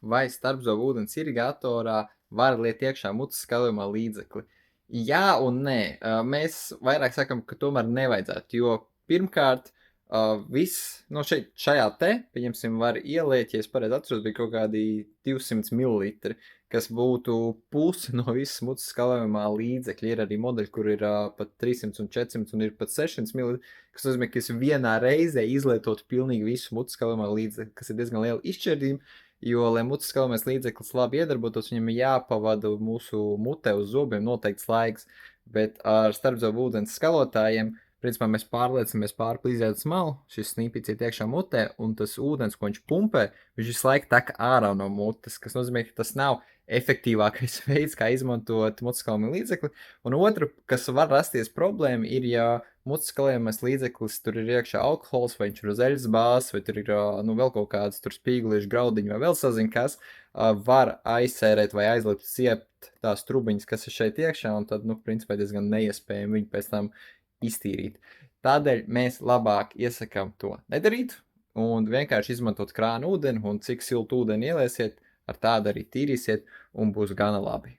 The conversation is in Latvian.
vai starpzobu ūdens irrigatorā var liet iekšā mutes skalojumā līdzekli? Jā un nē. Mēs vairāk sakam, ka tomēr nevajadzētu, jo pirmkārt, viss no šajā te, pieņemsim, var ieliet, ja es pareizi atceros, bija kaut kādi 200 ml, kas būtu pusi no visas mutes skalojumā līdzekļa. Ir arī modeļi, kur ir pat 300 un 400 un ir pat 600 ml, kas nozīmē, ka es vienā reizē izlietotu pilnīgi visu mutes skalojumā līdzekli, kas ir diezgan liela izšķirdība. Jo, lai mutes skalojamais līdzeklis labi iedarbotos, viņam ir jāpavada mūsu mutē uz zobiem noteikts laiks. Bet ar starpzobu ūdens skalotājiem, principā mēs pārliecinamies pāri plīzētas malu, šis snīpīts iet iekšā mutē, un tas ūdens, ko viņš pumpē, viņš visu laiku tek ārā no mutes, kas nozīmē, ka tas nav efektīvākais veids, kā izmantot mutes skalojamo līdzekli. Un otru, kas var rasties problēma, ir, ja mutes skalējamais līdzeklis, tur ir iekšā alkohols, vai viņš ir uz eļas bāzes, vai tur ir vēl kaut kādas spīglīšu graudiņi, vai vēl sazin kas, var aizsērēt vai aizlikt ciept tās trubiņas, kas ir šeit iekšā, un tad, principā diezgan neiespējami viņu pēc tam iztīrīt. Tādēļ mēs labāk iesakām to nedarīt, un vienkārši izmantot krāna ūdeni, un cik siltu ūdeni ieliesiet, ar tādu arī tīrīsiet, un būs gana labi.